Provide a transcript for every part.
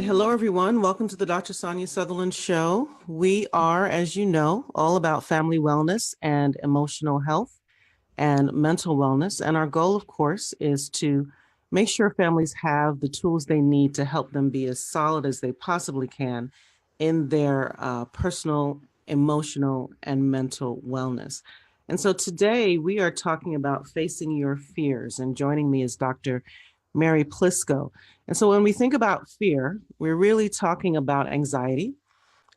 right. Hello, everyone. Welcome to the Dr. Sonja Sutherland Show. We are, as you know, all about family wellness and emotional health and mental wellness. And our goal, of course, is to make sure families have the tools they need to help them be as solid as they possibly can in their personal, emotional, and mental wellness. And so today we are talking about facing your fears. And joining me is Dr. Mary Plisco. And so when we think about fear, we're really talking about anxiety.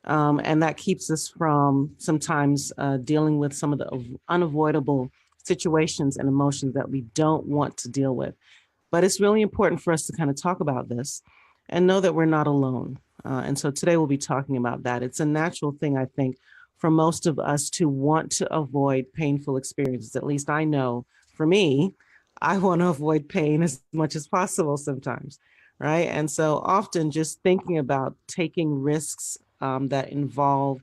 And that keeps us from sometimes dealing with some of the unavoidable situations and emotions that we don't want to deal with. But it's really important for us to kind of talk about this and know that we're not alone. And so today we'll be talking about that. It's a natural thing, I think, for most of us to want to avoid painful experiences. At least I know for me, I want to avoid pain as much as possible sometimes, right? And so often just thinking about taking risks that involve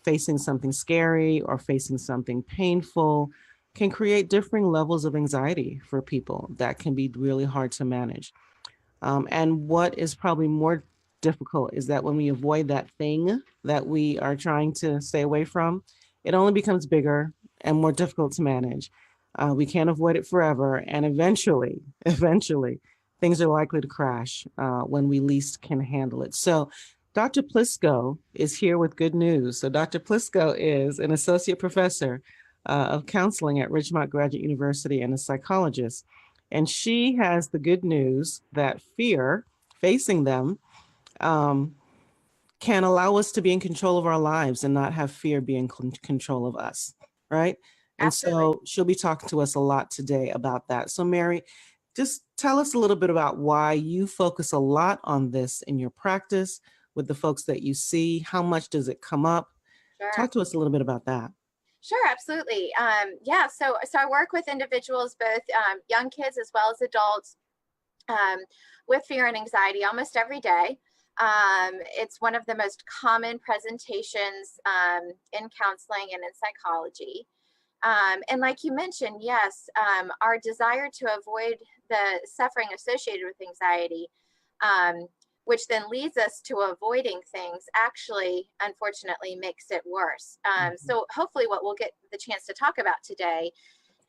facing something scary or facing something painful can create differing levels of anxiety for people that can be really hard to manage. And what is probably more difficult is that when we avoid that thing that we are trying to stay away from, it only becomes bigger and more difficult to manage. We can't avoid it forever. And eventually, things are likely to crash when we least can handle it. So Dr. Plisco is here with good news. So Dr. Plisco is an associate professor of counseling at Richmont Graduate University and a psychologist. And she has the good news that fear, facing them, can allow us to be in control of our lives and not have fear be in control of us, right? And Absolutely. so she'll be talking to us a lot today about that. So Mary, just tell us a little bit about why you focus a lot on this in your practice with the folks that you see. How much does it come up? Sure. Talk to us a little bit about that. Sure, absolutely. Yeah, so I work with individuals, both young kids as well as adults, with fear and anxiety almost every day. It's one of the most common presentations in counseling and in psychology. And like you mentioned, yes, our desire to avoid the suffering associated with anxiety, which then leads us to avoiding things, actually, unfortunately, makes it worse. So hopefully what we'll get the chance to talk about today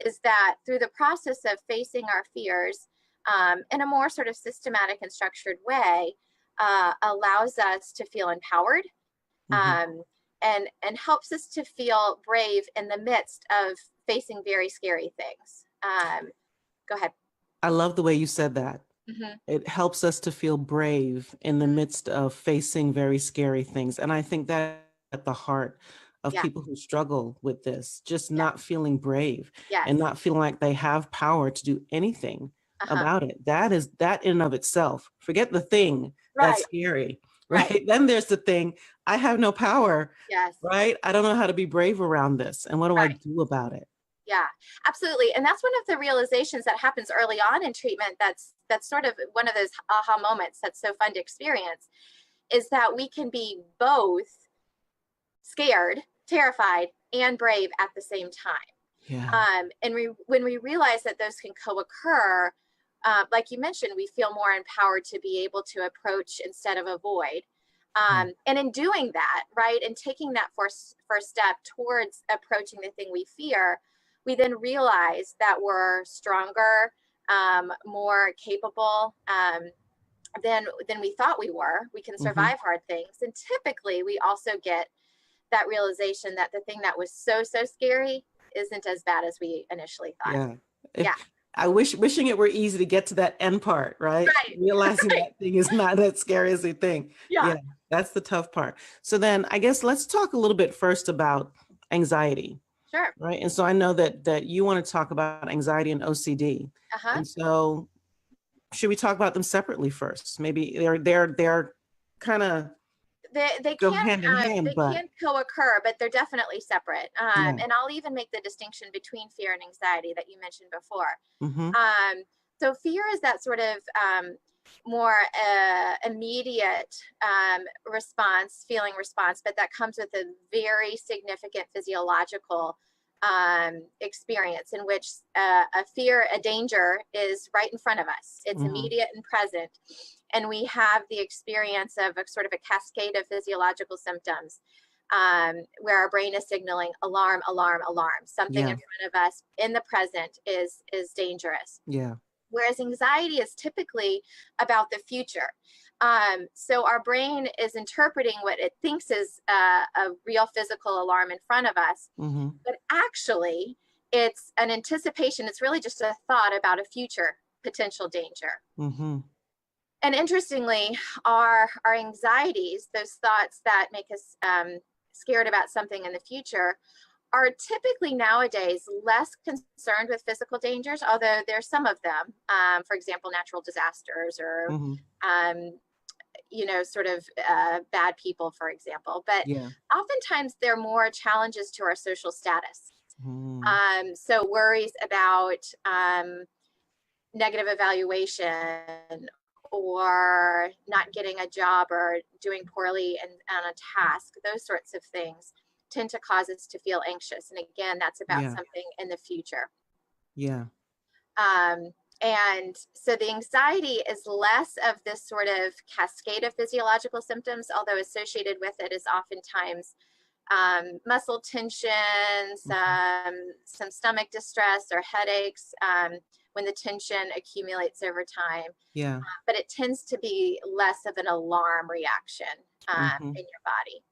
is that through the process of facing our fears in a more sort of systematic and structured way, allows us to feel empowered, and helps us to feel brave in the midst of facing very scary things. Go ahead. I love the way you said that. Mm-hmm. It helps us to feel brave in the midst of facing very scary things. And I think that at the heart of Yeah. people who struggle with this, just Yeah. not feeling brave Yes. and not feeling like they have power to do anything about it. That in and of itself, forget the thing that's Right. scary, Right. right? Then there's the thing, I have no power, Yes. right? I don't know how to be brave around this. And what do I Right. do about it? Yeah, absolutely. And that's one of the realizations that happens early on in treatment. That's sort of one of those aha moments that's so fun to experience, is that we can be both scared, terrified, and brave at the same time. Yeah. And when we realize that those can co-occur, like you mentioned, we feel more empowered to be able to approach instead of avoid. And in doing that, right, and taking that first step towards approaching the thing we fear, we then realize that we're stronger, more capable than we thought we were. We can survive hard things. And typically, we also get that realization that the thing that was so scary isn't as bad as we initially thought. Yeah. Yeah. I wishing it were easy to get to that end part, right? Right. Realizing that thing is not that scary as they think. Yeah. That's the tough part. So then I guess let's talk a little bit first about anxiety. Sure. Right. And so I know that you want to talk about anxiety and OCD. And so should we talk about them separately first? Maybe they're kind of they go can hand in hand, they but can co-occur, but they're definitely separate. yeah. And I'll even make the distinction between fear and anxiety that you mentioned before. Mm-hmm. So fear is that sort of more immediate feeling response, but that comes with a very significant physiological experience in which a danger is right in front of us. It's immediate and present. and we have the experience of a sort of a cascade of physiological symptoms, where our brain is signaling alarm, alarm, alarm. Something in front of us in the present is dangerous. Yeah. Whereas anxiety is typically about the future. So our brain is interpreting what it thinks is a real physical alarm in front of us, but actually it's an anticipation. It's really just a thought about a future potential danger. And interestingly, our anxieties, those thoughts that make us scared about something in the future, are typically nowadays less concerned with physical dangers, although there's some of them, for example, natural disasters or, sort of bad people, for example. But oftentimes they're more challenges to our social status. So worries about negative evaluation, or not getting a job, or doing poorly on a task, those sorts of things tend to cause us to feel anxious. And again, that's about something in the future. And so the anxiety is less of this sort of cascade of physiological symptoms, although associated with it is oftentimes muscle tensions, some stomach distress or headaches, when the tension accumulates over time. But it tends to be less of an alarm reaction in your body.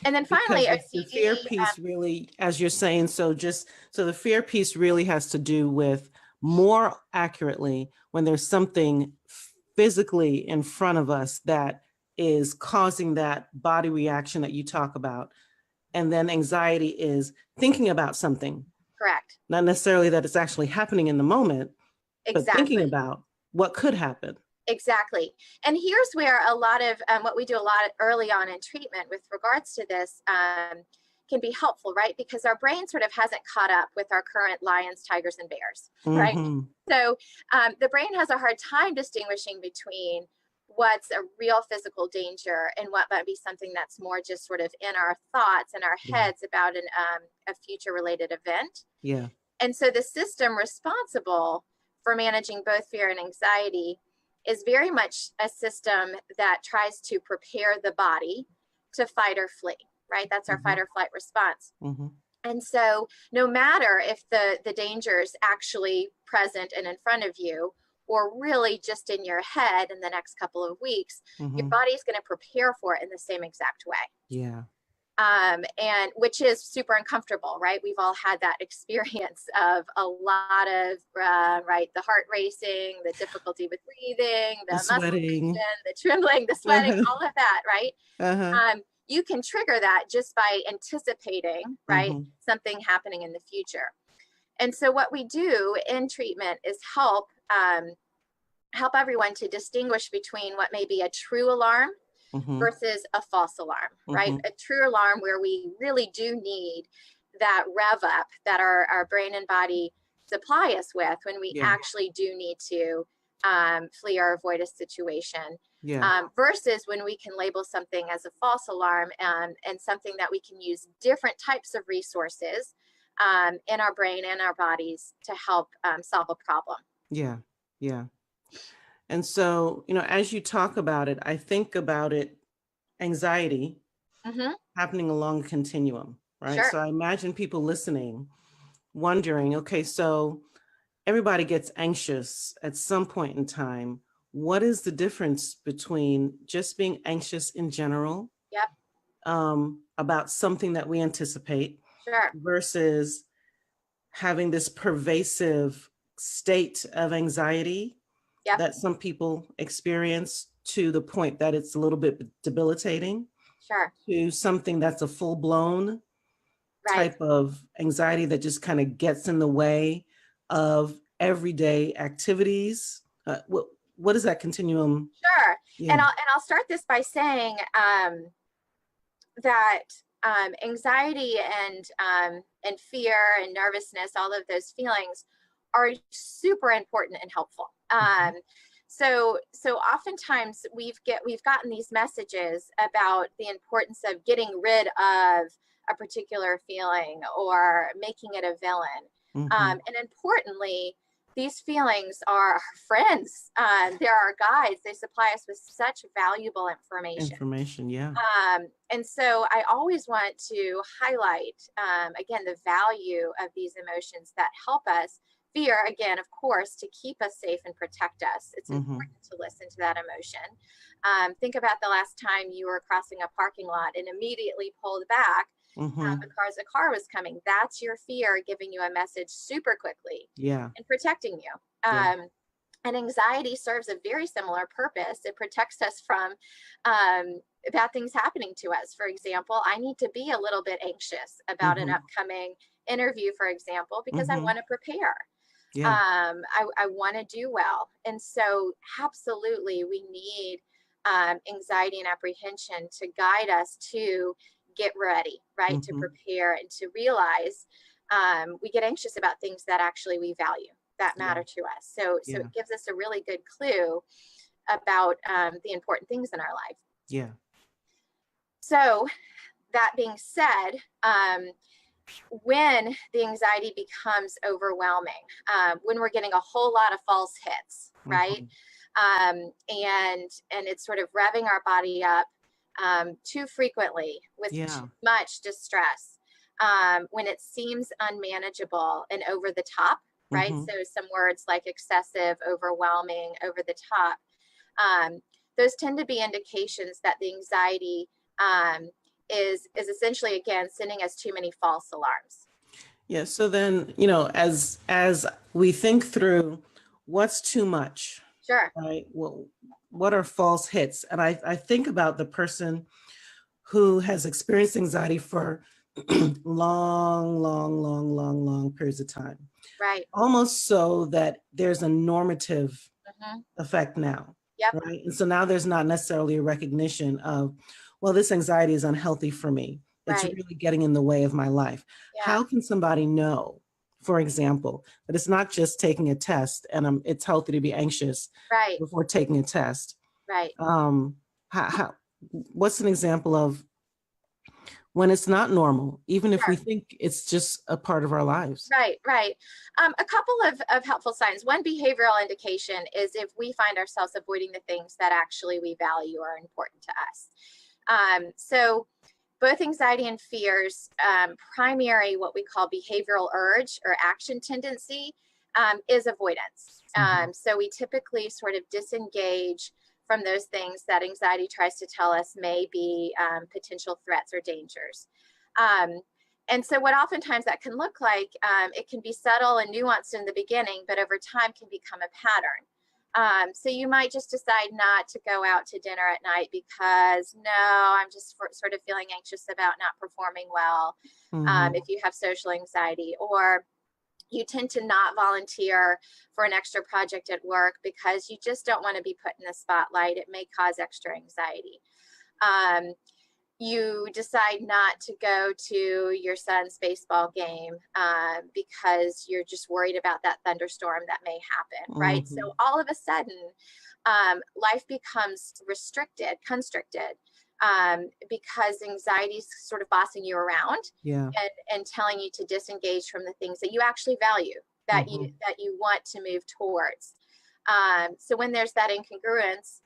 And then finally, because the OCD. fear piece really, as you're saying, so the fear piece really has to do with, more accurately, when there's something physically in front of us that is causing that body reaction that you talk about. And then anxiety is thinking about something. Correct. Not necessarily that it's actually happening in the moment, but thinking about what could happen. Exactly. And here's where a lot of what we do a lot early on in treatment with regards to this can be helpful, right? Because our brain sort of hasn't caught up with our current lions, tigers, and bears, right? So the brain has a hard time distinguishing between what's a real physical danger and what might be something that's more just sort of in our thoughts and our heads about a future related event. And so the system responsible for managing both fear and anxiety is very much a system that tries to prepare the body to fight or flee, right? That's our fight or flight response. And so no matter if the danger is actually present and in front of you, or really just in your head in the next couple of weeks, your body is going to prepare for it in the same exact way. And which is super uncomfortable, right? We've all had that experience of a lot of, the heart racing, the difficulty with breathing, the muscle tension, the trembling, the sweating, all of that, right? You can trigger that just by anticipating, right, something happening in the future. And so what we do in treatment is help everyone to distinguish between what may be a true alarm versus a false alarm, right? A true alarm where we really do need that rev up that our brain and body supply us with when we actually do need to flee or avoid a situation, versus when we can label something as a false alarm, and something that we can use different types of resources in our brain and our bodies to help solve a problem. And so, as you talk about it, I think about it, anxiety happening along a continuum, right? So I imagine people listening, wondering, okay, so everybody gets anxious at some point in time. What is the difference between just being anxious in general about something that we anticipate versus having this pervasive state of anxiety that some people experience to the point that it's a little bit debilitating, to something that's a full-blown type of anxiety that just kind of gets in the way of everyday activities? What is that continuum? And I'll start this by saying that anxiety and fear and nervousness, all of those feelings, are super important and helpful. So oftentimes we've gotten these messages about the importance of getting rid of a particular feeling or making it a villain. And importantly, these feelings are our friends. They're our guides. They supply us with such valuable information. Yeah. And so I always want to highlight, again, the value of these emotions that help us. Fear, again, of course, to keep us safe and protect us. It's important to listen to that emotion. Think about the last time you were crossing a parking lot and immediately pulled back because a car was coming. That's your fear giving you a message super quickly and protecting you. And anxiety serves a very similar purpose. It protects us from bad things happening to us. For example, I need to be a little bit anxious about an upcoming interview, for example, because I want to prepare. I want to do well. And so absolutely we need anxiety and apprehension to guide us to get ready, right? To prepare and to realize we get anxious about things that actually we value, that matter to us. So it gives us a really good clue about the important things in our life. Yeah. So that being said, when the anxiety becomes overwhelming, when we're getting a whole lot of false hits, right? And it's sort of revving our body up too frequently with too much distress, when it seems unmanageable and over the top, right? So some words like excessive, overwhelming, over the top, those tend to be indications that the anxiety is essentially, again, sending us too many false alarms. Yeah. So then, as we think through what's too much, right? Well, what are false hits? And I think about the person who has experienced anxiety for long periods of time. Right. Almost so that there's a normative effect now. Right. And so now there's not necessarily a recognition of, well, this anxiety is unhealthy for me. It's really getting in the way of my life. How can somebody know, for example, that it's not just taking a test and it's healthy to be anxious before taking a test? Right. What's an example of when it's not normal, even if we think it's just a part of our lives? Right. A couple of helpful signs. One behavioral indication is if we find ourselves avoiding the things that actually we value or are important to us. So both anxiety and fears, primary, what we call behavioral urge or action tendency, is avoidance. So we typically sort of disengage from those things that anxiety tries to tell us may be potential threats or dangers. And so what oftentimes that can look like, it can be subtle and nuanced in the beginning, but over time can become a pattern. So you might just decide not to go out to dinner at night because, no, I'm just sort of feeling anxious about not performing well, if you have social anxiety, or you tend to not volunteer for an extra project at work because you just don't want to be put in the spotlight. It may cause extra anxiety. You decide not to go to your son's baseball game because you're just worried about that thunderstorm that may happen, right? So all of a sudden, life becomes constricted, because anxiety is sort of bossing you around and telling you to disengage from the things that you actually value, that you want to move towards. So when there's that incongruence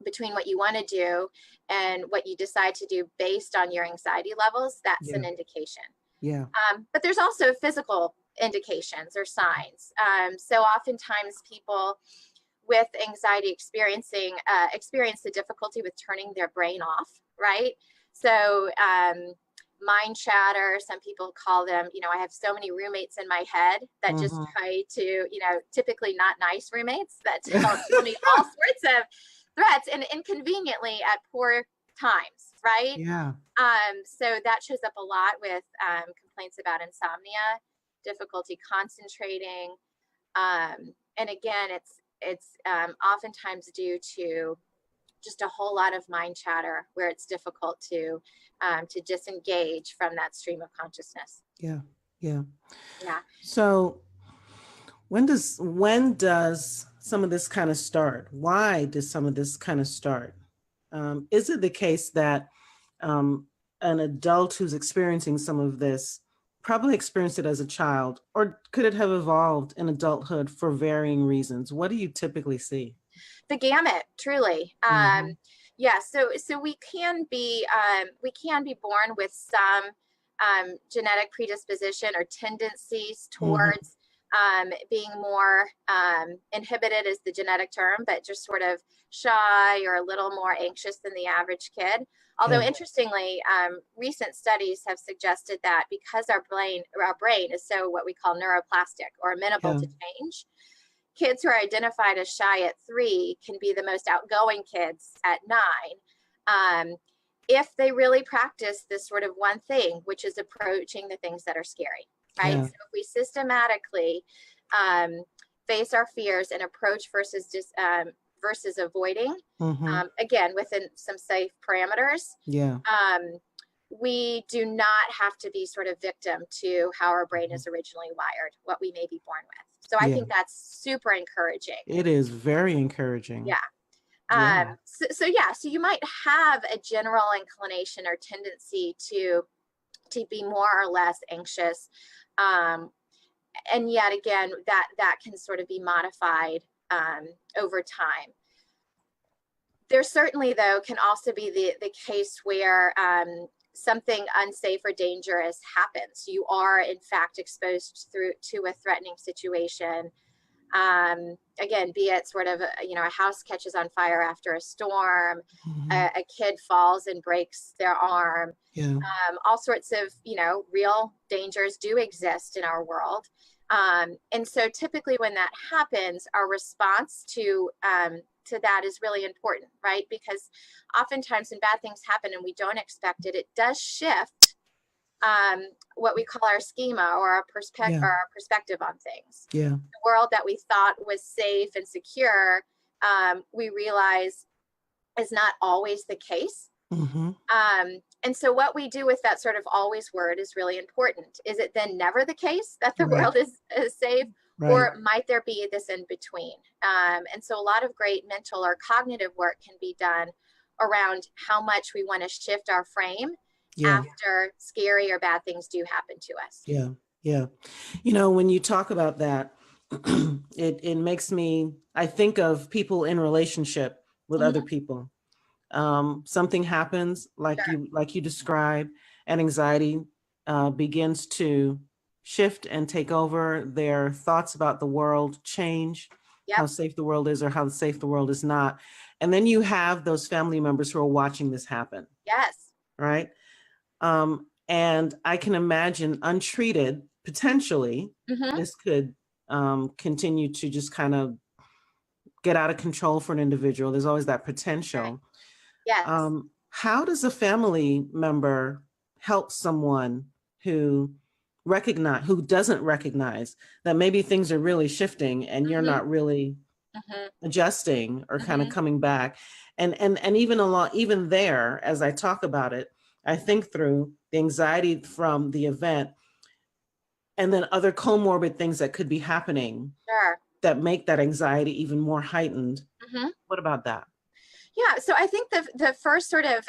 between what you want to do and what you decide to do based on your anxiety levels, that's an indication. But there's also physical indications or signs. So oftentimes people with anxiety experience the difficulty with turning their brain off, right? So mind chatter, some people call them, I have so many roommates in my head that just try to, typically not nice roommates that tell me all sorts of threats and inconveniently at poor times, right? So that shows up a lot with complaints about insomnia, difficulty concentrating, and again, it's oftentimes due to just a whole lot of mind chatter where it's difficult to disengage from that stream of consciousness. So when does some of this kind of start? Why does some of this kind of start? Is it the case that an adult who's experiencing some of this probably experienced it as a child, or could it have evolved in adulthood for varying reasons? What do you typically see? The gamut, truly. Hmm. Yeah, so we can be born with some genetic predisposition or tendencies Hmm. towards being more inhibited is the genetic term, but just sort of shy or a little more anxious than the average kid. Although Yeah. interestingly, recent studies have suggested that because our brain is so what we call neuroplastic or amenable Yeah. to change, kids who are identified as shy at 3 can be the most outgoing kids at 9, if they really practice this sort of one thing, which is approaching the things that are scary, right? Yeah. So if we systematically um, face our fears and approach versus avoiding, Hmm. again within some safe parameters, Yeah. um, we do not have to be sort of victim to how our brain Mhm. is originally wired, what we may be born with. So I Yeah. think that's super encouraging. It is very encouraging. Yeah. Yeah. So yeah, so you might have a general inclination or tendency to be more or less anxious, um, and yet again, that can sort of be modified over time. There certainly, though, can also be the case where something unsafe or dangerous happens. You are, in fact, exposed to a threatening situation. Again, be it sort of, a house catches on fire after a storm, Hmm. a kid falls and breaks their arm. Yeah. All sorts of, real dangers do exist in our world. And so typically when that happens, our response to that is really important, right? Because oftentimes when bad things happen and we don't expect it, it does shift what we call our schema or Yeah. our perspective on things. Yeah. The world that we thought was safe and secure, we realize is not always the case. Hmm. And so what we do with that sort of always word is really important. Is it then never the case that the Right. world is safe? Right. Or might there be this in between? And so a lot of great mental or cognitive work can be done around how much we want to shift our frame Yeah. after scary or bad things do happen to us. Yeah. Yeah. When you talk about that, it makes me, I think of people in relationship with other Mm-hmm. people. Something happens Sure. like you described, and anxiety begins to shift and take over. Their thoughts about the world change, how Yep. safe the world is or how safe the world is not. And then you have those family members who are watching this happen, Yes. right? And I can imagine untreated, potentially, Mm-hmm. this could continue to just kind of get out of control for an individual. There's always that Right. potential. Yes. How does a family member help someone who doesn't recognize that maybe things are really shifting and you're Mm-hmm. not really Mm-hmm. adjusting or kind of Mm-hmm. coming back? And even there, as I talk about it, I think through the anxiety from the event and then other comorbid things that could be happening Sure. that make that anxiety even more heightened. Mm-hmm. What about that? Yeah, so I think the first sort of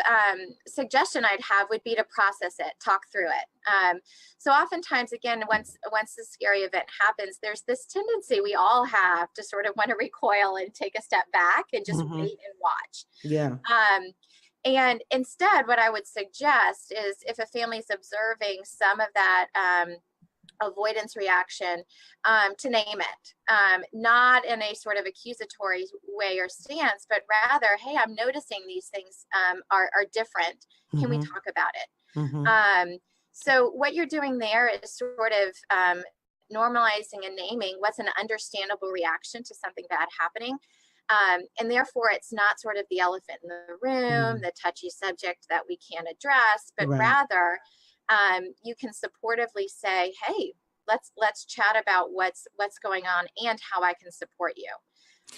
suggestion I'd have would be to process it, talk through it. So oftentimes, again, once the scary event happens, there's this tendency we all have to sort of want to recoil and take a step back and just Hmm. wait and watch. Yeah. Um, and instead, what I would suggest is if a family is observing some of that avoidance reaction, to name it, not in a sort of accusatory way or stance, but rather, hey, I'm noticing these things are different. Can we Hmm. talk about it? Hmm. So what you're doing there is sort of normalizing and naming what's an understandable reaction to something bad happening. And therefore, it's not sort of the elephant in the room, Hmm. the touchy subject that we can't address, but Right. rather you can supportively say, "Hey, let's chat about what's going on and how I can support you."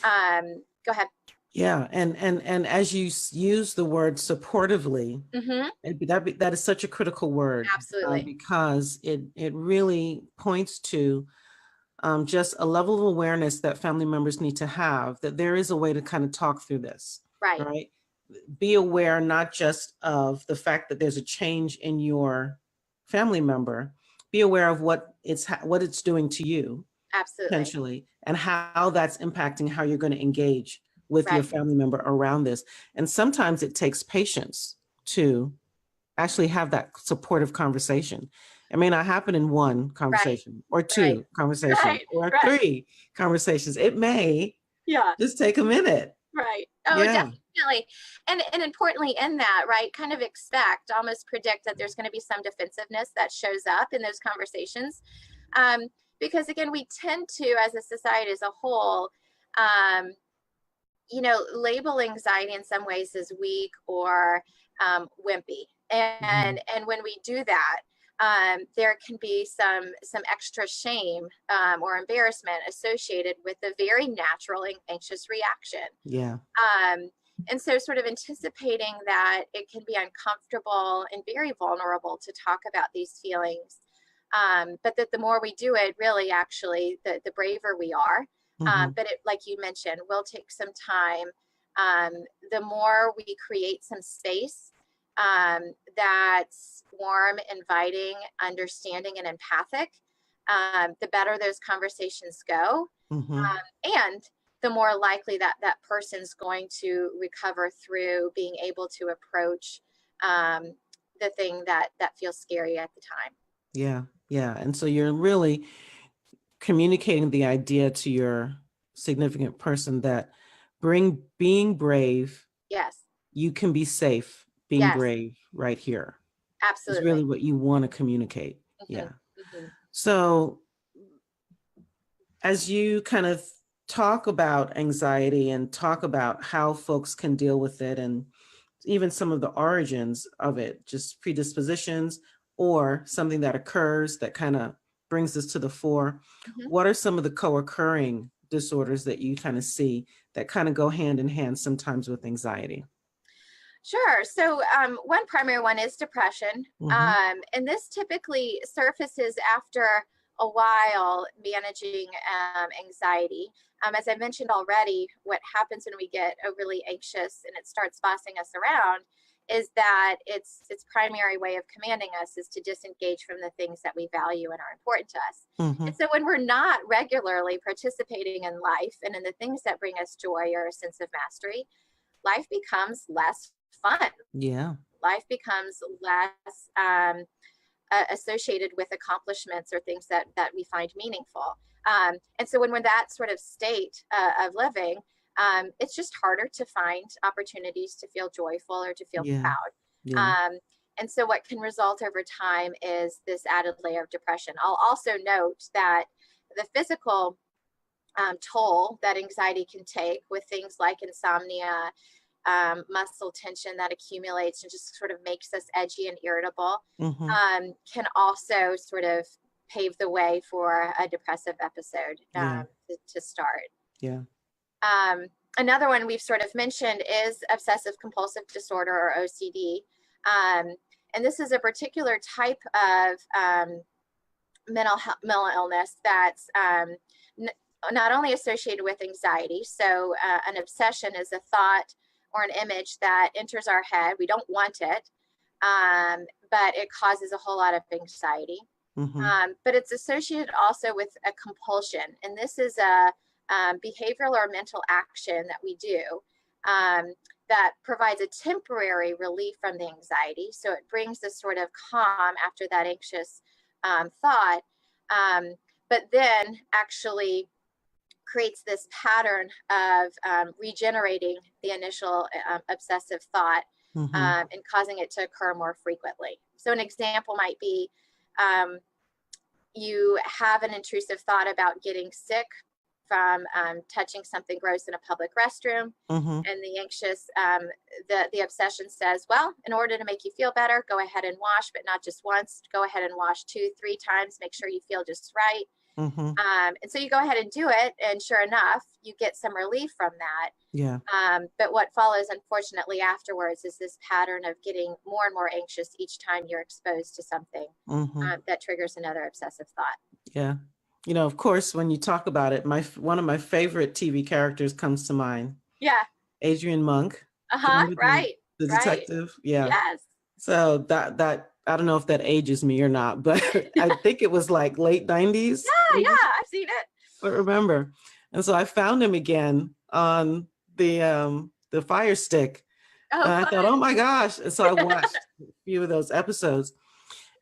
Go ahead. Yeah. And as you use the word supportively, Mm-hmm. that is such a critical word Absolutely. because it really points to just a level of awareness that family members need to have, that there is a way to kind of talk through this, Right. right? Be aware not just of the fact that there's a change in your family member, be aware of what it's doing to you Absolutely. potentially, and how that's impacting how you're going to engage with your Right. family member around this. And sometimes it takes patience to actually have that supportive conversation. It may not happen in one Right. conversation or Right. two conversations Right. or Right. three conversations. It may Yeah. just take a minute. Right. Oh, Yeah. definitely. And importantly in that, right, kind of expect, almost predict that there's going to be some defensiveness that shows up in those conversations. Because again, we tend to, as a society as a whole, um, label anxiety in some ways as weak or wimpy. And when we do that, there can be some extra shame or embarrassment associated with a very natural and anxious reaction. Yeah. And so sort of anticipating that it can be uncomfortable and very vulnerable to talk about these feelings. But that the more we do it, really, actually, the braver we are. But it, like you mentioned, will take some time. The more we create some space that's warm, inviting, understanding, and empathic, the better those conversations go. And the more likely that that person's going to recover through being able to approach the thing that feels scary at the time. Yeah. Yeah. And so you're really communicating the idea to your significant person that being brave, Yes. you can be safe being Yes. brave right here is Absolutely. really what you want to communicate. Yeah. Mm-hmm. So as you kind of talk about anxiety and talk about how folks can deal with it and even some of the origins of it, just predispositions or something that occurs that kind of brings this to the fore, what are some of the co-occurring disorders that you kind of see that kind of go hand in hand sometimes with anxiety? Sure. So one primary one is depression. And this typically surfaces after a while managing anxiety. As I mentioned already, what happens when we get overly anxious and it starts bossing us around is that its primary way of commanding us is to disengage from the things that we value and are important to us. And so when we're not regularly participating in life and in the things that bring us joy or a sense of mastery, life becomes less fun. Yeah. Life becomes less associated with accomplishments or things that we find meaningful. And so when we're in that sort of state of living, it's just harder to find opportunities to feel joyful or to feel proud. Yeah. And so what can result over time is this added layer of depression. I'll also note that the physical toll that anxiety can take with things like insomnia, muscle tension that accumulates and just sort of makes us edgy and irritable, can also sort of pave the way for a depressive episode to start. Yeah. Another one we've sort of mentioned is obsessive compulsive disorder, or OCD. And this is a particular type of mental illness that's not only associated with anxiety. So an obsession is a thought or an image that enters our head. We don't want it, but it causes a whole lot of anxiety. But it's associated also with a compulsion. And this is a behavioral or mental action that we do that provides a temporary relief from the anxiety. So it brings this sort of calm after that anxious thought, but then actually creates this pattern of regenerating the initial obsessive thought and causing it to occur more frequently. So an example might be you have an intrusive thought about getting sick from touching something gross in a public restroom, and the anxious, the obsession says, well, in order to make you feel better, go ahead and wash, but not just once, go ahead and wash 2-3 times, make sure you feel just right. And so you go ahead and do it, and sure enough, you get some relief from that. Yeah. But what follows, unfortunately, afterwards is this pattern of getting more and more anxious each time you're exposed to something that triggers another obsessive thought. Yeah. You know, of course, when you talk about it, one of my favorite TV characters comes to mind. Yeah. Adrian Monk. Right. The detective. Yeah. Yes. So that I don't know if that ages me or not, but I think it was like late 90s. Yeah, I've seen it. I remember. And so I found him again on the Fire Stick. Oh, And I fun. thought, oh my gosh. And so I watched a few of those episodes.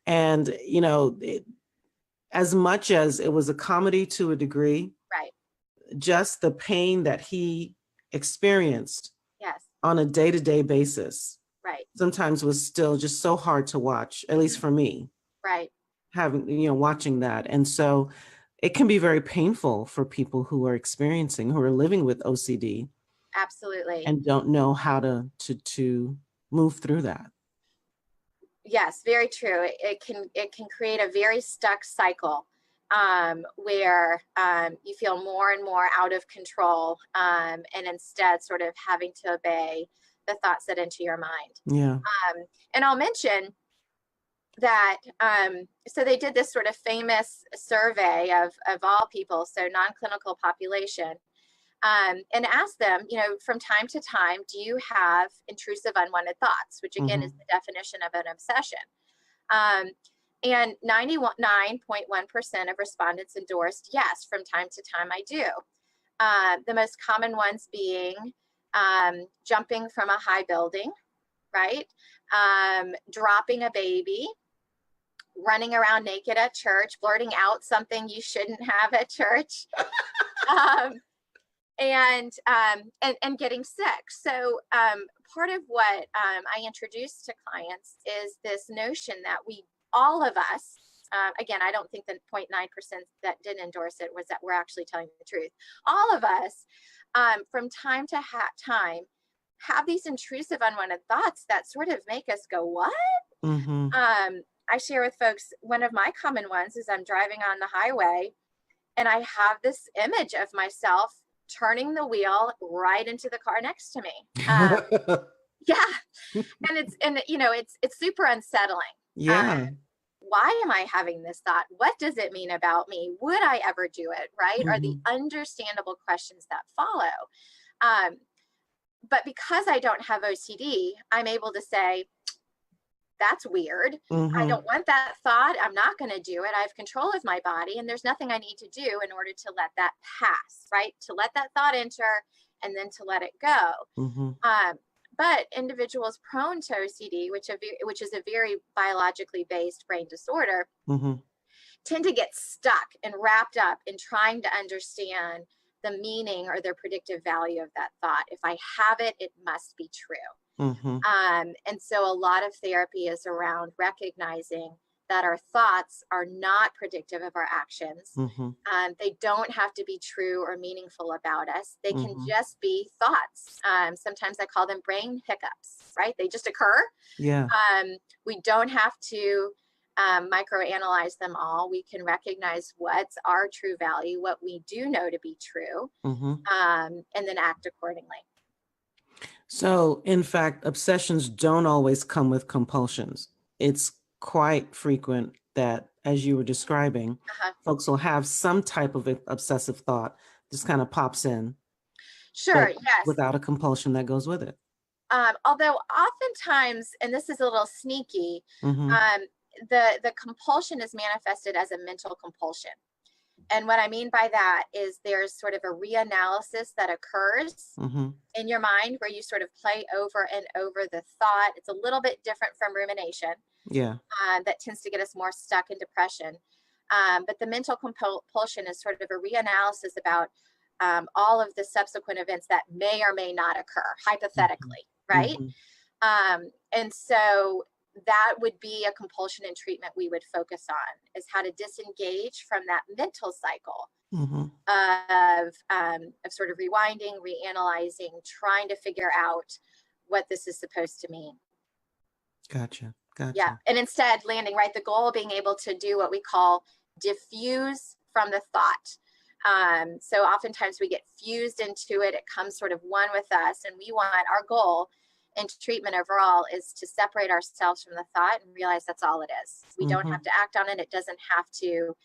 And, as much as it was a comedy to a degree, Right. just the pain that he experienced Yes. on a day-to-day basis Right. sometimes was still just so hard to watch, at least for me, Right. watching that. And so it can be very painful for people who are living with OCD Absolutely. and don't know how to move through that. Yes, very true. It can create a very stuck cycle where you feel more and more out of control, and instead sort of having to obey the thoughts that enter your mind. Yeah. And I'll mention that so they did this sort of famous survey of all people, so non-clinical population, and asked them, from time to time, do you have intrusive unwanted thoughts, which again is the definition of an obsession. And 99.1% of respondents endorsed, yes, from time to time I do. The most common ones being jumping from a high building, right? Dropping a baby, running around naked at church, blurting out something you shouldn't have at church, and getting sick. So part of what I introduce to clients is this notion that all of us, again, I don't think the 0.9% that didn't endorse it was that we're actually telling the truth. All of us, from time to time, have these intrusive unwanted thoughts that sort of make us go, what? Mm-hmm. I share with folks, one of my common ones is I'm driving on the highway and I have this image of myself turning the wheel right into the car next to me. Yeah. And it's super unsettling. Yeah. Why am I having this thought? What does it mean about me? Would I ever do it? Right? Are the understandable questions that follow. But because I don't have OCD, I'm able to say, that's weird. I don't want that thought. I'm not going to do it. I have control of my body, and there's nothing I need to do in order to let that pass, right? To let that thought enter and then to let it go. But individuals prone to OCD, which is a very biologically based brain disorder, tend to get stuck and wrapped up in trying to understand the meaning or their predictive value of that thought. If I have it, it must be true. And so a lot of therapy is around recognizing that our thoughts are not predictive of our actions. They don't have to be true or meaningful about us. They can just be thoughts. Sometimes I call them brain hiccups, right? They just occur. Yeah. We don't have to microanalyze them all. We can recognize what's our true value, what we do know to be true, and then act accordingly. So, in fact, obsessions don't always come with compulsions. It's quite frequent that, as you were describing, folks will have some type of obsessive thought just kind of pops in. Sure, yes. Without a compulsion that goes with it. Although oftentimes, and this is a little sneaky, the compulsion is manifested as a mental compulsion. And what I mean by that is there's sort of a reanalysis that occurs in your mind where you sort of play over and over the thought. It's a little bit different from rumination. Yeah. That tends to get us more stuck in depression. But the mental compulsion is sort of a reanalysis about all of the subsequent events that may or may not occur, hypothetically, right? And so that would be a compulsion in treatment we would focus on, is how to disengage from that mental cycle of sort of rewinding, reanalyzing, trying to figure out what this is supposed to mean. Gotcha. Yeah. And instead landing, right, the goal being able to do what we call diffuse from the thought. So oftentimes we get fused into it. It comes sort of one with us. And our goal in treatment overall is to separate ourselves from the thought and realize that's all it is. We don't have to act on it. It doesn't have to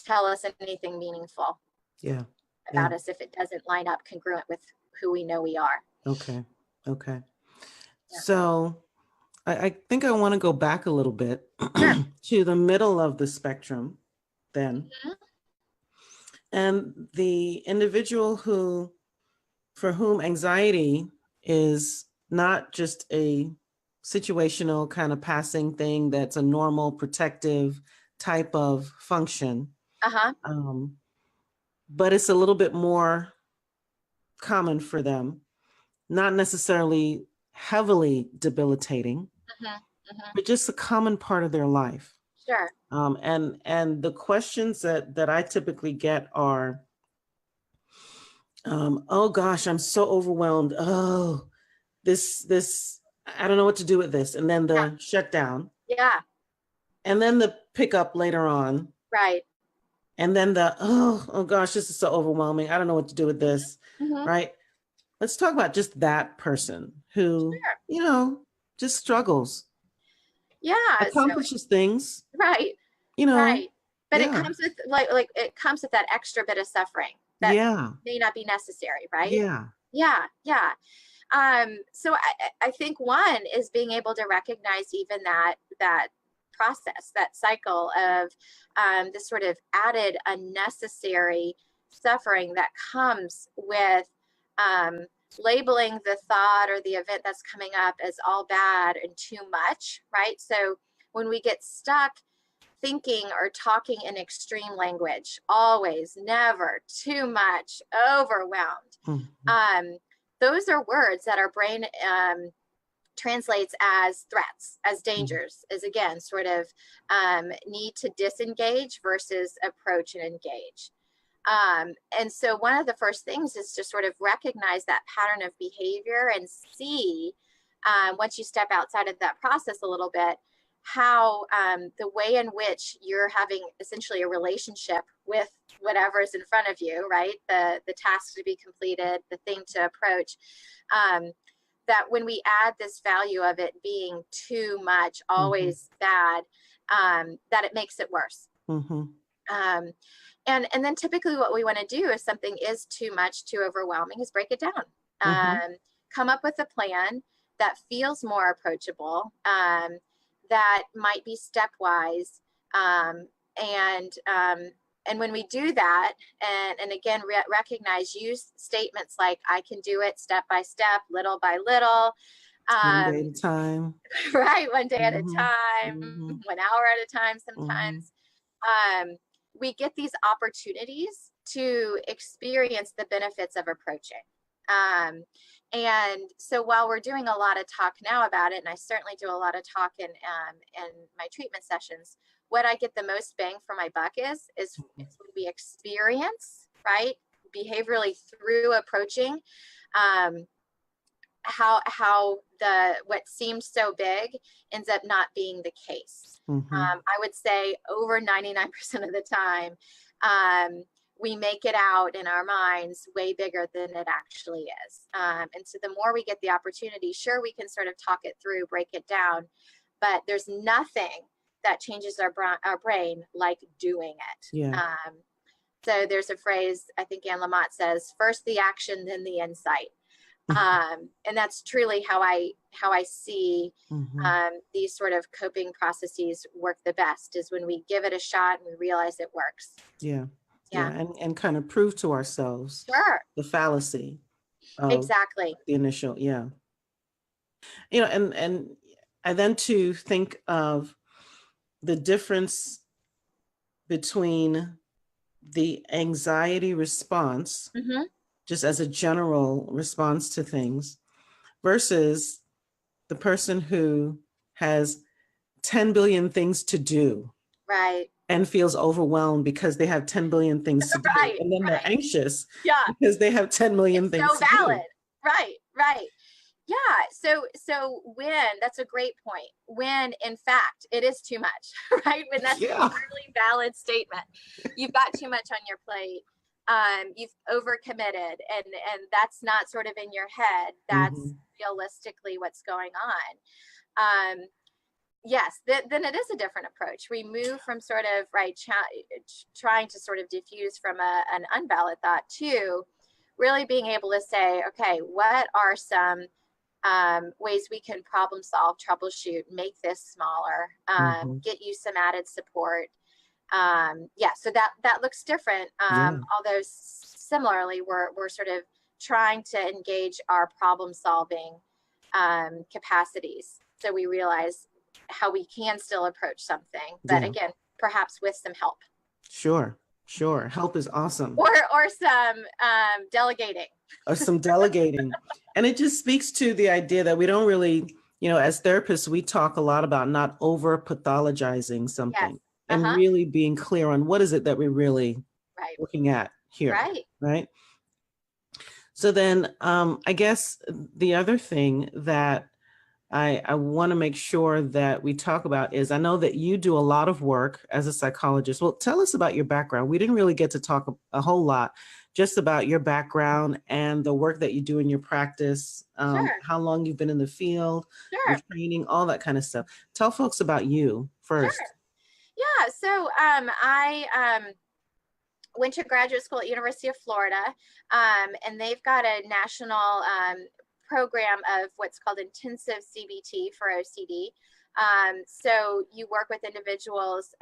tell us anything meaningful about us if it doesn't line up congruent with who we know we are. Okay. Yeah. So I think I want to go back a little bit Sure. to the middle of the spectrum then. Mhm. And the individual for whom anxiety is not just a situational kind of passing thing that's a normal protective type of function, Uh-huh. um, but it's a little bit more common for them, not necessarily heavily debilitating, Mhm. Mhm. but just a common part of their life. Sure. And the questions that I typically get are, oh gosh, I'm so overwhelmed. Oh, this, I don't know what to do with this. And then Yeah. the shutdown, Yeah. and then the pickup later on, Right. and then the, oh gosh, this is so overwhelming. I don't know what to do with this, Mhm. right? Let's talk about just that person who, Sure. just struggles, Yeah. So accomplishes things, right. you know, Right. But it yeah, comes with like it comes with that extra bit of suffering that yeah, may not be necessary, right? yeah. Yeah. Yeah. So I think one is being able to recognize even that process, that cycle of this sort of added unnecessary suffering that comes with um, labeling the thought or the event that's coming up as all bad and too much, right? So when we get stuck thinking or talking in extreme language, always, never, too much, overwhelmed. Mhm, Um, those are words that our brain translates as threats, as mhm, dangers, as again, sort of need to disengage versus approach and engage. And so one of the first things is to sort of recognize that pattern of behavior and see, once you step outside of that process a little bit, how the way in which you're having essentially a relationship with whatever is in front of you, right? The task to be completed, the thing to approach. That when we add this value of it being too much, mhm, always bad, that it makes it worse. mhm, Um, and then typically what we want to do if something is too much, too overwhelming, is break it down. mhm, Come up with a plan that feels more approachable, that might be stepwise, um, and um, and when we do that, and again recognize, use statements like "I can do it step by step, little by little." one day Um, at a time. right, one day at a Mhm, time, mhm, 1 hour at a time mhm, sometimes. We get these opportunities to experience the benefits of approaching. Um, and so while we're doing a lot of talk now about it, and I certainly do a lot of talk in my treatment sessions, what I get the most bang for my buck is when we experience, right, behaviorally through approaching, um, how the what seems so big ends up not being the case. mhm. I would say over 99% of the time, we make it out in our minds way bigger than it actually is. And so the more we get the opportunity, sure, we can sort of talk it through, break it down, but there's nothing that changes our brain like doing it. Yeah. So there's a phrase, I think Anne Lamott says, first the action, then the insight. And that's truly how I see Mhm. these sort of coping processes work the best, is when we give it a shot and we realize it works. Yeah. Yeah. Yeah, And kind of prove to ourselves sure, the fallacy of exactly. the initial, yeah. And I then to think of the difference between the anxiety response, Hmm. just as a general response to things, versus the person who has 10 billion things to do Right, and feels overwhelmed because they have 10 billion things to do. right, And then they're right. anxious Yeah, because they have 10 million it's things so to do. valid. Right, right. Yeah. So when that's a great point. When in fact it is too much, right? When that's an Yeah. entirely valid statement. You've got too much on your plate. You've overcommitted, and that's not sort of in your head. That's Mhm. realistically what's going on. Yes, then it is a different approach. We move from sort of trying to sort of diffuse from an unvalid thought to really being able to say, okay, what are some ways we can problem solve, troubleshoot, make this smaller, Mm-hmm. get you some added support. So that looks different. Yeah. Although similarly, we're sort of trying to engage our problem solving capacities. So we realize how we can still approach something, but Yeah. again, perhaps with some help. Sure. Sure. Help is awesome. Or some delegating. Or some delegating. And it just speaks to the idea that we don't really, as therapists, we talk a lot about not over pathologizing Yes. something and Uh-huh. really being clear on what is it that we're really Right. looking at here. Right. Right. So then I guess the other thing that I want to make sure that we talk about is I know that you do a lot of work as a psychologist. Well, tell us about your background. We didn't really get to talk a whole lot just about your background and the work that you do in your practice, Sure. how long you've been in the field, your Sure. training, all that kind of stuff. Tell folks about you Sure. first. Yeah. So I went to graduate school at University of Florida, and they've got a national program of what's called intensive CBT for OCD. So you work with individuals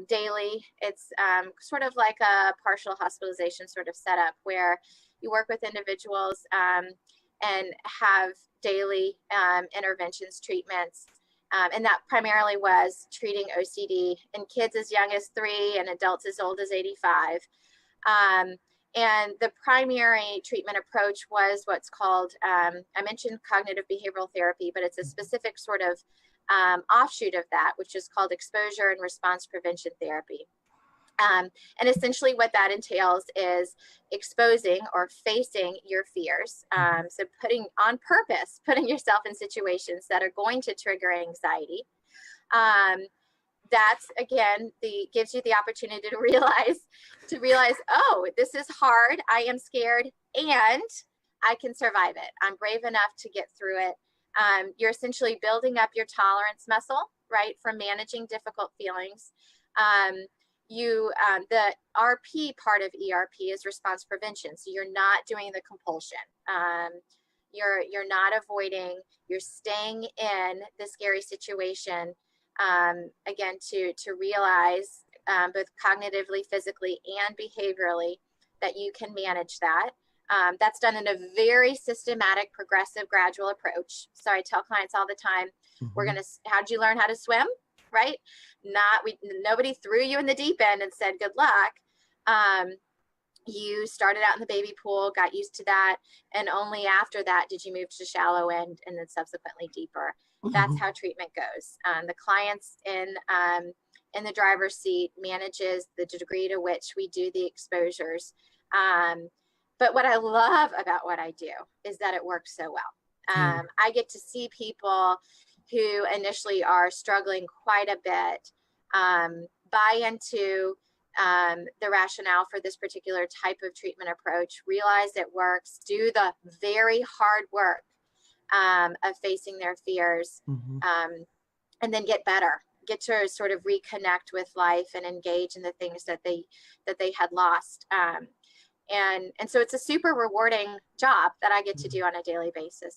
daily. It's sort of like a partial hospitalization sort of setup where you work with individuals and have daily interventions, treatments. And that primarily was treating OCD in kids as young as 3 and adults as old as 85. And the primary treatment approach was what's called, I mentioned cognitive behavioral therapy, but it's a specific sort of offshoot of that, which is called exposure and response prevention therapy. And essentially what that entails is exposing or facing your fears. So putting yourself in situations that are going to trigger anxiety. That's again, gives you the opportunity to realize, oh, this is hard. I am scared and I can survive it. I'm brave enough to get through it. You're essentially building up your tolerance muscle, right, for managing difficult feelings. The RP part of ERP is response prevention. So you're not doing the compulsion. You're not avoiding, you're staying in the scary situation, again, to realize both cognitively, physically, and behaviorally that you can manage that. That's done in a very systematic, progressive, gradual approach. So I tell clients all the time, how'd you learn how to swim? Right? Nobody threw you in the deep end and said, good luck. You started out in the baby pool, got used to that. And only after that did you move to shallow end and then subsequently deeper. That's how treatment goes. The clients in the driver's seat manages the degree to which we do the exposures. But what I love about what I do is that it works so well. I get to see people who initially are struggling quite a bit, buy into the rationale for this particular type of treatment approach, realize it works, do the very hard work of facing their fears, and then get better, get to sort of reconnect with life and engage in the things that they had lost. And so it's a super rewarding job that I get to do on a daily basis.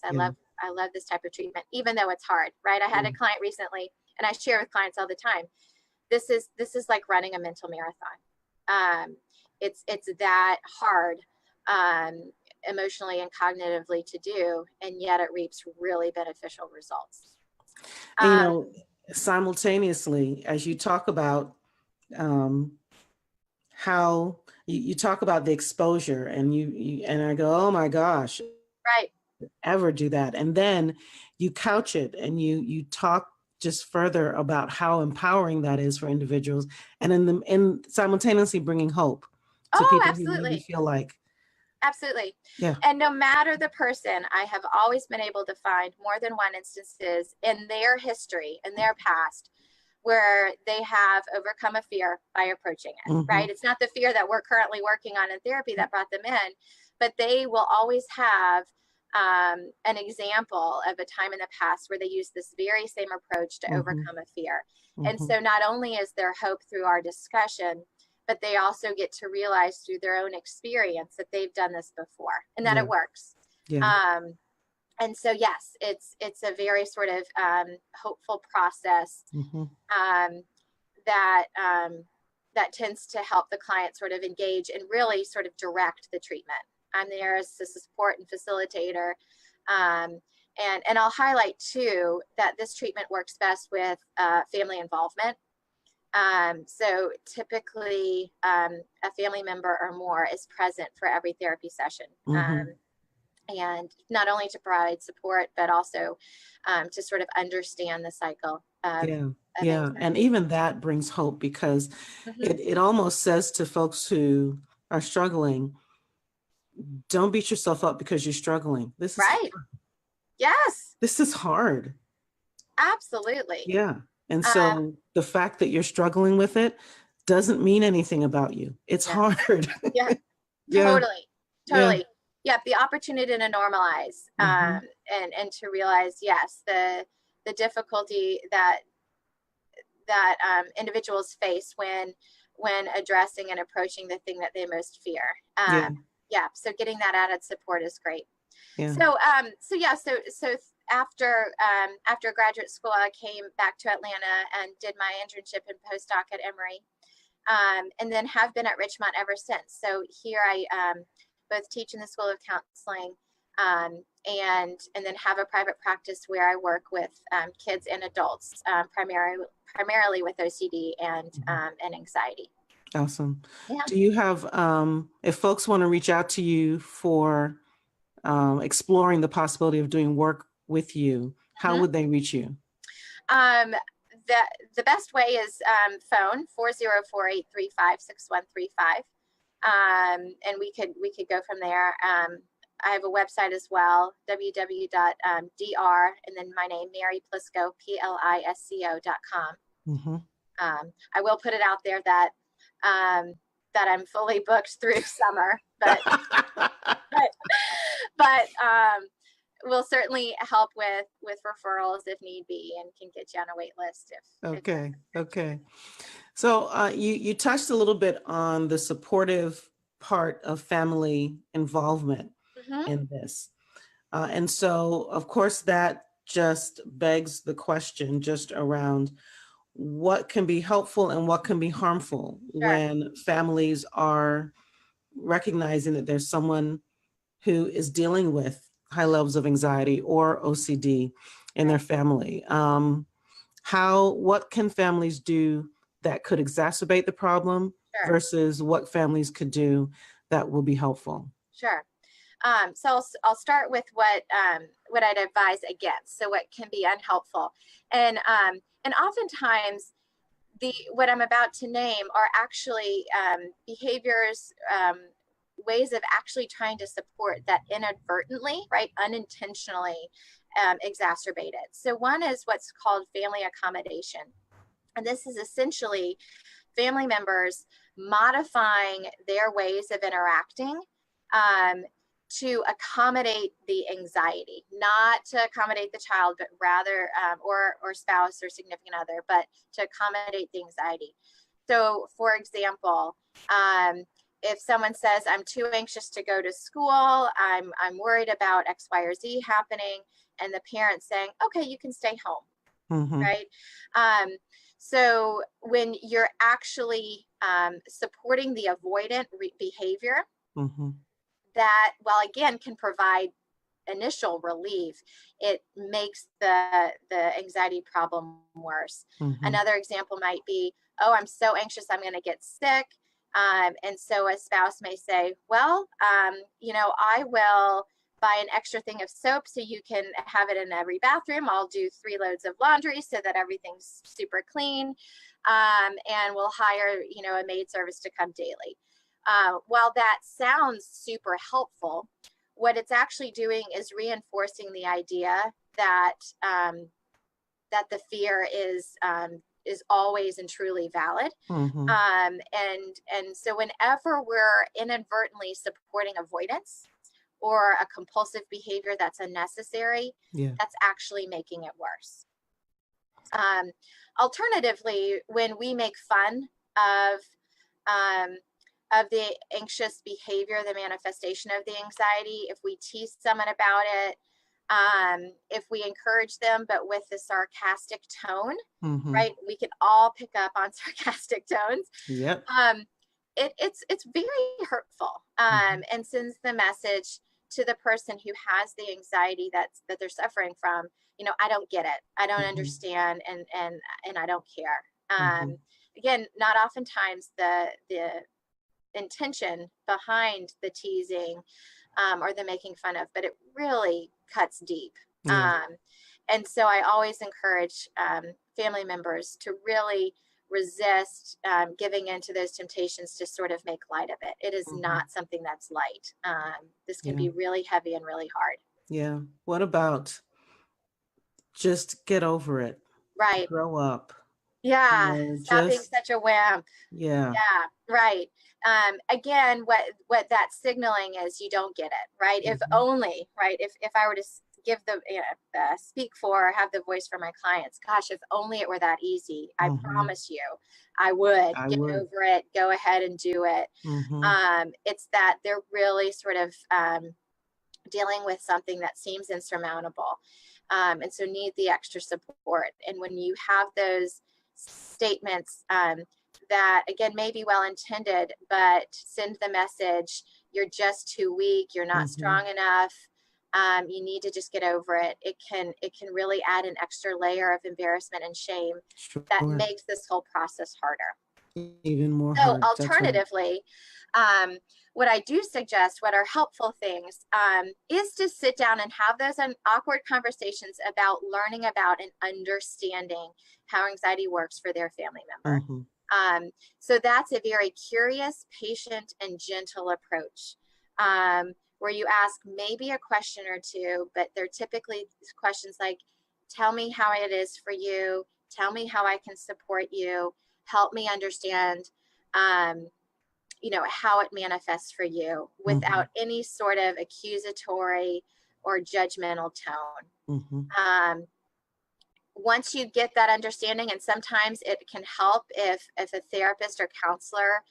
I love this type of treatment, even though it's hard, right? I had a client recently, and I share with clients all the time. This is like running a mental marathon. It's that hard emotionally and cognitively to do, and yet it reaps really beneficial results. And, simultaneously, as you talk about how you talk about the exposure, and you and I go, oh my gosh, right, ever do that, and then you couch it and you talk just further about how empowering that is for individuals, and in simultaneously bringing hope to people who maybe feel like. Absolutely. Yeah. And no matter the person, I have always been able to find more than one instances in their history, in their past, where they have overcome a fear by approaching it, right? It's not the fear that we're currently working on in therapy that brought them in, but they will always have an example of a time in the past where they used this very same approach to overcome a fear. And so not only is there hope through our discussion, but they also get to realize through their own experience that they've done this before and that it works. And so, yes, it's a very sort of hopeful process Mm-hmm. that that tends to help the client sort of engage and really sort of direct the treatment. I'm there as a support and facilitator. And I'll highlight too that this treatment works best with family involvement. So typically a family member or more is present for every therapy session. Mm-hmm. And not only to provide support, but also to sort of understand the cycle Yeah. of Yeah. And anxiety. even that brings hope, because Mm-hmm. it almost says to folks who are struggling, don't beat yourself up because you're struggling. Right. Yes, This is hard. absolutely. Yeah. And Um, so the fact that you're struggling with it doesn't mean anything about you. It's no. hard. Yeah, Yeah. totally. Yeah. Totally. Yeah, the opportunity to normalize Mm-hmm. and to realize, yes, the difficulty that individuals face when addressing and approaching the thing that they most fear. Yeah. Yeah, so getting that added support is great. Yeah. So yeah, so after graduate school, I came back to Atlanta and did my internship and postdoc at Emory, and then have been at Richmont ever since. So here I both teach in the School of Counseling, and then have a private practice where I work with kids and adults, primarily with OCD and anxiety. Awesome. Yeah. Do you have, if folks want to reach out to you for exploring the possibility of doing work with you, how Mhm. would they reach you? Um, the best way is phone 404-835-6135. And we could go from there. I have a website as well, www.dr and then my name, Mary Plisco, Plisco.com. Mm-hmm. I will put it out there that that I'm fully booked through summer, but we'll certainly help with referrals if need be, and can get you on a wait list if Okay. Okay. So you touched a little bit on the supportive part of family involvement mm-hmm. in this. And so, of course, that just begs the question just around what can be helpful and what can be harmful Sure. when families are recognizing that there's someone who is dealing with high levels of anxiety or OCD in Right. their family. What can families do that could exacerbate the problem Sure. versus what families could do that will be helpful? Sure. So I'll start with what I'd advise against. So what can be unhelpful, and oftentimes what I'm about to name are actually behaviors, ways of actually trying to support that inadvertently, right, unintentionally exacerbate it. So one is what's called family accommodation, and this is essentially family members modifying their ways of interacting um, to accommodate the anxiety, not to accommodate the child, but rather, or spouse or significant other, but to accommodate the anxiety. So, for example, if someone says, "I'm too anxious to go to school, I'm worried about X, Y, or Z happening," and the parent saying, "Okay, you can stay home," Mm-hmm. right? Um, so when you're actually supporting the avoidant behavior, Mm-hmm. that, while again can provide initial relief, it makes the anxiety problem worse. Mm-hmm. Another example might be, "Oh, I'm so anxious I'm going to get sick." And so a spouse may say, "Well, I will buy an extra thing of soap so you can have it in every bathroom. I'll do 3 loads of laundry so that everything's super clean. And we'll hire, a maid service to come daily." While that sounds super helpful, what it's actually doing is reinforcing the idea that that the fear is always and truly valid. Mm-hmm. And so whenever we're inadvertently supporting avoidance or a compulsive behavior that's unnecessary, Yeah. that's actually making it worse. Alternatively, when we make fun of um, the anxious behavior, the manifestation of the anxiety, if we tease someone about it, If we encourage them, but with the sarcastic tone, Mm-hmm. right? We can all pick up on sarcastic tones. Yep. It's very hurtful, Mm-hmm. and sends the message to the person who has the anxiety that they're suffering from. I don't get it. I don't Mm-hmm. understand, and I don't care. Mm-hmm. Again, not oftentimes the intention behind the teasing, or the making fun of, but it really cuts deep. Yeah. And so I always encourage family members to really resist giving into those temptations to sort of make light of it. It is Mm-hmm. not something that's light. This can Yeah. be really heavy and really hard. Yeah. What about just get over it, Right. grow up, Yeah. Stop being just, such a wimp. yeah. Yeah, right. Again, what that's signaling is you don't get it, right? If Mm-hmm. only, right? If I were to give speak for, or have the voice for my clients, gosh, if only it were that easy. I Mm-hmm. promise you, I would I get would. over it. Go ahead and do it. Mm-hmm. It's that they're really sort of dealing with something that seems insurmountable, and so need the extra support. And when you have those statements, that again may be well intended, but send the message, you're just too weak, you're not Mm-hmm. strong enough, you need to just get over it. It can really add an extra layer of embarrassment and shame that Sure. makes this whole process harder. Even more So hard. That's right. alternatively, what I do suggest, what are helpful things, is to sit down and have those awkward conversations about learning about and understanding how anxiety works for their family member. Mm-hmm. So that's a very curious, patient, and gentle approach, where you ask maybe a question or two, but they're typically questions like, tell me how it is for you, tell me how I can support you, help me understand how it manifests for you, Mm-hmm. without any sort of accusatory or judgmental tone. Mm-hmm. Once you get that understanding, and sometimes it can help if a therapist or counselor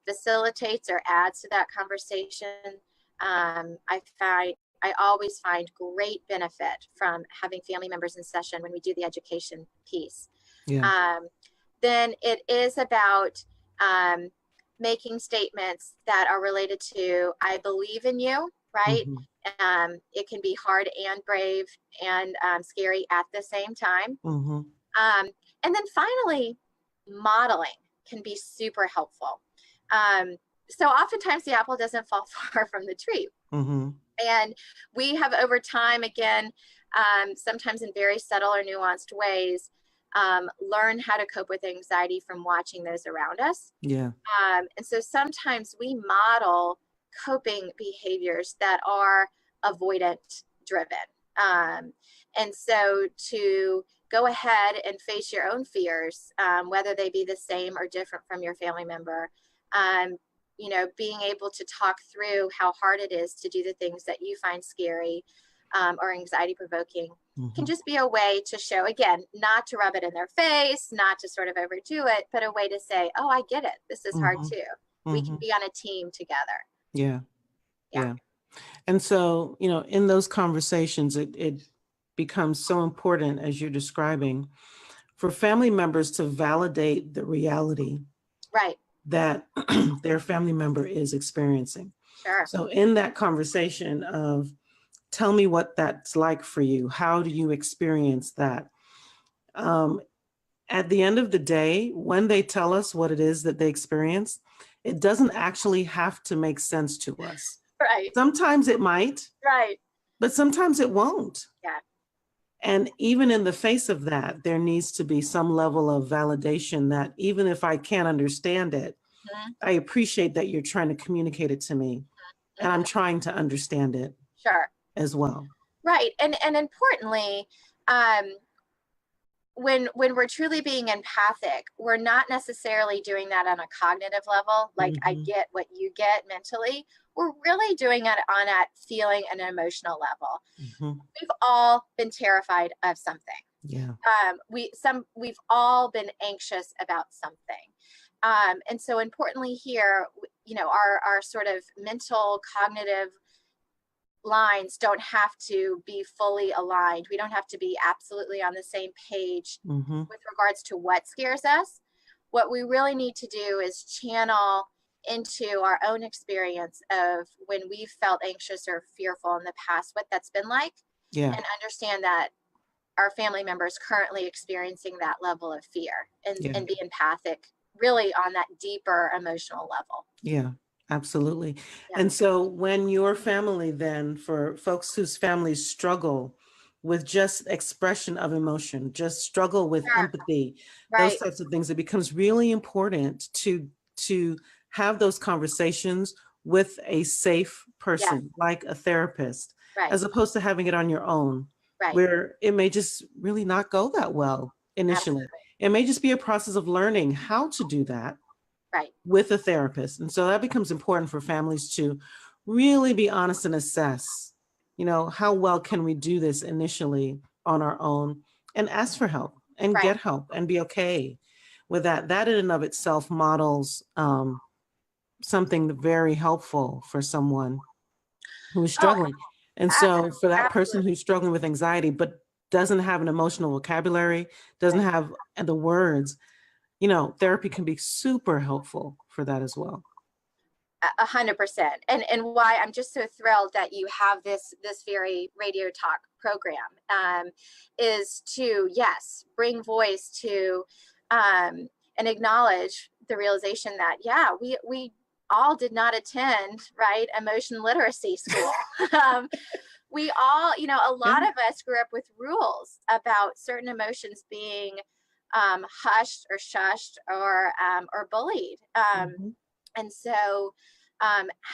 facilitates or adds to that conversation, I always find great benefit from having family members in session when we do the education piece. Yeah. um, then it is about making statements that are related to, I believe in you, right? Mm-hmm. It can be hard and brave and scary at the same time. Mm-hmm. And then finally, modeling can be super helpful. So oftentimes the apple doesn't fall far from the tree. Mm-hmm. And we have over time, again, sometimes in very subtle or nuanced ways, learn how to cope with anxiety from watching those around us. Yeah. And so sometimes we model coping behaviors that are avoidant driven. And so to go ahead and face your own fears, whether they be the same or different from your family member, being able to talk through how hard it is to do the things that you find scary, or anxiety provoking, Mm-hmm. can just be a way to show, again, not to rub it in their face, not to sort of overdo it, but a way to say, oh, I get it. This is hard Mm-hmm. too. We Mm-hmm. can be on a team together. Yeah. Yeah. Yeah. And so, in those conversations, it becomes so important, as you're describing, for family members to validate the reality Right. that their family member is experiencing. Sure. So in that conversation of, tell me what that's like for you, how do you experience that? At the end of the day, when they tell us what it is that they experience, it doesn't actually have to make sense to us. Right. Sometimes it might, Right. but sometimes it won't. Yeah. And even in the face of that, there needs to be some level of validation that even if I can't understand it, Mm-hmm. I appreciate that you're trying to communicate it to me, and I'm trying to understand it Sure. as well. Right. And importantly, when we're truly being empathic, we're not necessarily doing that on a cognitive level, like I get what you get mentally. We're really doing it on a feeling and emotional level. Mm-hmm. We've all been terrified of something. Yeah. We've all been anxious about something. And so importantly here, our sort of mental cognitive lines don't have to be fully aligned. We don't have to be absolutely on the same page with regards to what scares us. What we really need to do is channel into our own experience of when we've felt anxious or fearful in the past, what that's been like, and understand that our family members currently experiencing that level of fear, and be empathic really on that deeper emotional level. Yeah, absolutely. And so when your family then, for folks whose families struggle with just expression of emotion, just struggle with empathy, those types of things, it becomes really important to have those conversations with a safe person, like a therapist, as opposed to having it on your own, where it may just really not go that well initially. Absolutely. It may just be a process of learning how to do that with a therapist. And so that becomes important for families to really be honest and assess, how well can we do this initially on our own, and ask for help and get help and be okay with that. That in and of itself models something very helpful for someone who's struggling. And so for that person who's struggling with anxiety, but doesn't have an emotional vocabulary, doesn't have the words, therapy can be super helpful for that as well. 100%. And why I'm just so thrilled that you have this very radio talk program is to, bring voice to and acknowledge the realization that, we all did not attend emotion literacy school. We all, a lot of us grew up with rules about certain emotions being hushed or shushed or bullied. And so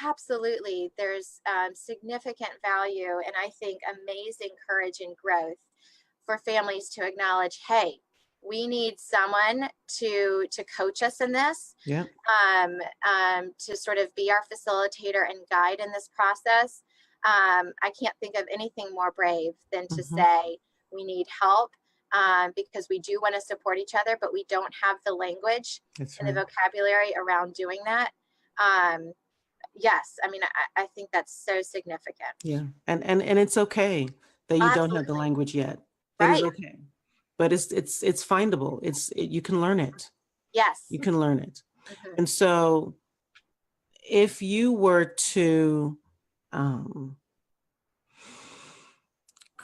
absolutely, there's significant value, and I think amazing courage and growth for families to acknowledge, hey, we need someone to coach us in this, to sort of be our facilitator and guide in this process. I can't think of anything more brave than to say we need help, because we do want to support each other, but we don't have the language and the vocabulary around doing that. Yes, I mean, I think that's so significant. Yeah, and it's okay that you don't have the language yet. It is okay, but it's findable. You can learn it. Yes, you can learn it. And so, if you were to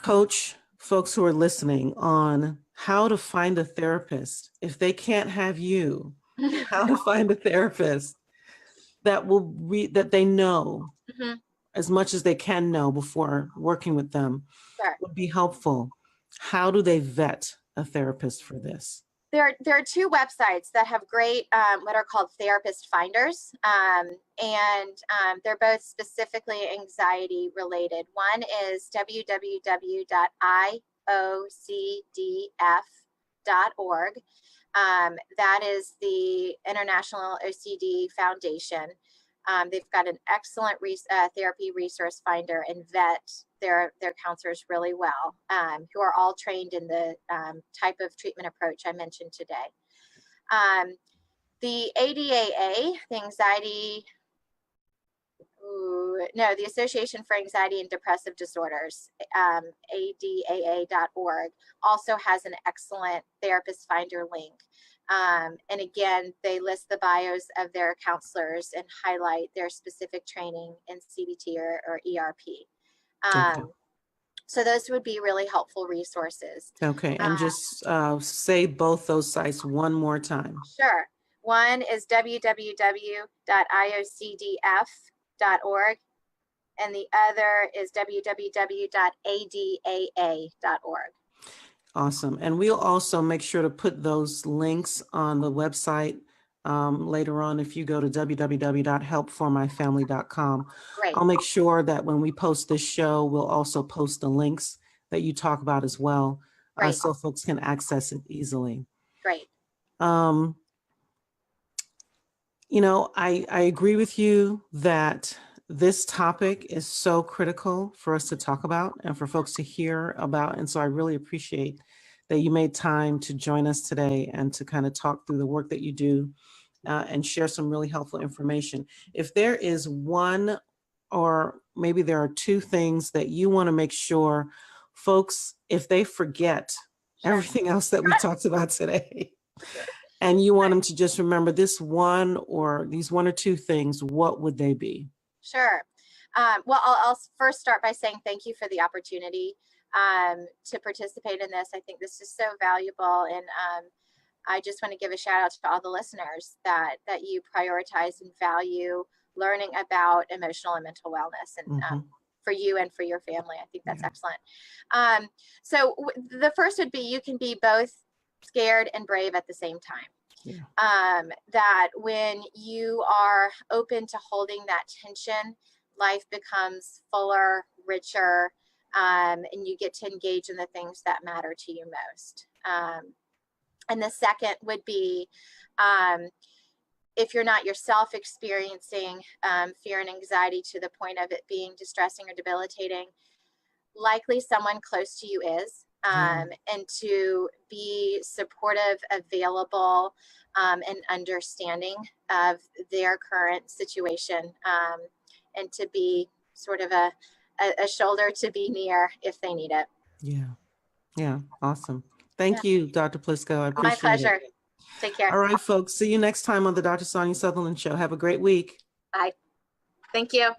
coach folks who are listening on how to find a therapist, if they can't have you, how to find a therapist that will that they know as much as they can know before working with them would be helpful. How do they vet a therapist for this? There are two websites that have great what are called therapist finders, and they're both specifically anxiety related. One is www.iocdf.org. That is the International OCD Foundation. They've got an excellent therapy resource finder and vet their counselors really well, who are all trained in the type of treatment approach I mentioned today. The ADAA, the Association for Anxiety and Depressive Disorders, ADAA.org, also has an excellent therapist finder link. And again, they list the bios of their counselors and highlight their specific training in CBT or ERP. So those would be really helpful resources. Okay, and just say both those sites one more time. Sure. One is www.iocdf.org, and the other is www.adaa.org. Awesome. And we'll also make sure to put those links on the website later on. If you go to www.helpformyfamily.com, I'll make sure that when we post this show, we'll also post the links that you talk about as well, so folks can access it easily. Great. I agree with you that this topic is so critical for us to talk about and for folks to hear about. And so I really appreciate that you made time to join us today and to kind of talk through the work that you do and share some really helpful information. If there is one or maybe there are two things that you want to make sure folks, if they forget everything else that we talked about today, and you want them to just remember this one or these one or two things, what would they be? Sure. Well, I'll first start by saying thank you for the opportunity to participate in this. I think this is so valuable, and I just want to give a shout out to all the listeners that you prioritize and value learning about emotional and mental wellness, and for you and for your family. I think that's excellent. So the first would be, you can be both scared and brave at the same time. That when you are open to holding that tension, life becomes fuller, richer, and you get to engage in the things that matter to you most. And the second would be, if you're not yourself experiencing fear and anxiety to the point of it being distressing or debilitating, likely someone close to you is. And to be supportive, available, and understanding of their current situation, and to be sort of a shoulder to be near if they need it. Yeah. Awesome. Thank you, Dr. Plisco. I appreciate it. My pleasure. Take care. All right, folks. See you next time on the Dr. Sonja Sutherland Show. Have a great week. Bye. Thank you.